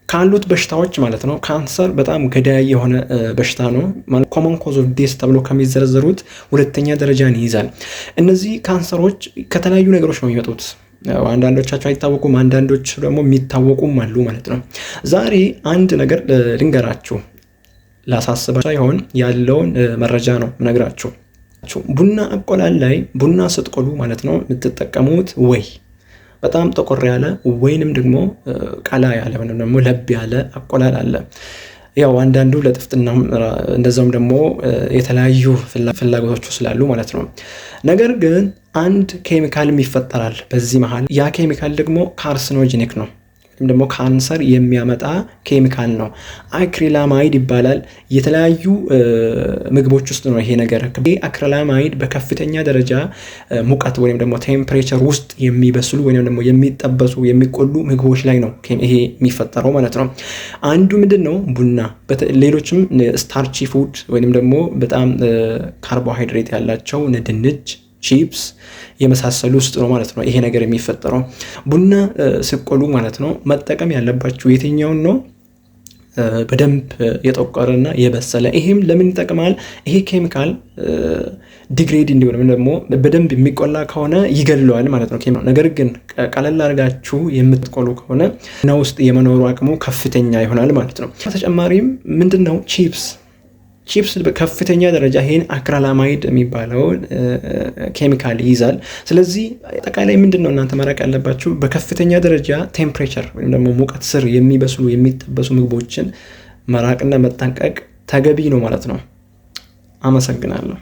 ካሉት በሽታዎች ማለት ነው ካንሰር በጣም ገዳይ የሆነ በሽታ ነው ማለት ኮመን ኮዝ ኦፍ ዴስ ተብሎ ከሚዘረዘሩት ሁለተኛ ደረጃን ይይዛል። እነዚህ ካንሰሮች ከተለያዩ ነገሮች ነው የሚመጡት። አንዳንዶቻቸው አይታወቁም፣ አንዳንዶች ደግሞ የሚታወቁም አሉ ማለት ነው። ዛሬ አንድ ነገር ልንገራችሁ፣ ላሳስባችሁ ሳይሆን ያለውን መረጃ ነው ነግራችሁ። ቡና አቆላል ላይ ቡና ስትቆሉ ማለት ነው የምትጠቀሙት ወይ በጣም ጠቆር ያለ ወይንም ደግሞ ቀላ ያለ ወይንም ደግሞ ለብ ያለ አቆላል አለ። ያው አንዳንዱ ለጥፍጥና እንደዛውም ደግሞ የተለያዩ ፍላጎቶች ስላሉ ማለት ነው። ነገር ግን አንድ ኬሚካልም ይፈጠራል በዚህ መሃል። ያ ኬሚካል ደግሞ ካርሲኖጂኒክ ነው ወይም ደግሞ ካንሰር የሚያመጣ ኬሚካል ነው። አክሪላማይድ ይባላል። የተለያዩ ምግቦች ውስጥ ነው ይሄ ነገር። አክሪላማይድ በከፍተኛ ደረጃ ሙቀት ወይም ደግሞ ቴምፕሬቸር ውስጥ የሚበስሉ ወይም ደግሞ የሚጠበሱ የሚቆሉ ምግቦች ላይ ነው ይሄ የሚፈጠረው ማለት ነው። አንዱ ምንድነው ቡና፣ ሌሎችም ስታርቺ ፉድ ወይም ደግሞ በጣም ካርቦሃይድሬት ያላቸው ድንች፣ ቺፕስ የመሳሰሉ ውስጥ ነው ማለት ነው ይሄ ነገር የሚፈጠረው። ቡና ሲቆሉ ማለት ነው መጠቀም ያለባችሁ የትኛውን ነው? በደንብ የጠቆረና የበሰለ። ይሄም ለምን ይጠቅማል? ይሄ ኬሚካል ዲግሬድ እንዲሆን ደግሞ በደንብ የሚቆላ ከሆነ ይገድለዋል ማለት ነው። ነገር ግን ቀለል አድርጋችሁ የምትቆሉ ከሆነ ቡና ውስጥ የመኖሩ አቅሙ ከፍተኛ ይሆናል ማለት ነው። ተጨማሪም ምንድነው ቺፕስ በከፍተኛ ደረጃ ይሄን አክሪላማይድ የሚባለውን ኬሚካል ይይዛል። ስለዚህ አጠቃላይ ምንድነው እናንተ ማራቅ ያለባችሁ በከፍተኛ ደረጃ ቴምፕሬቸር ወይም ደግሞ ሙቀት ስር የሚበስሉ የሚጠበሱ ምግቦችን መራቅና መጠንቀቅ ተገቢ ነው ማለት ነው። አመሰግናለሁ።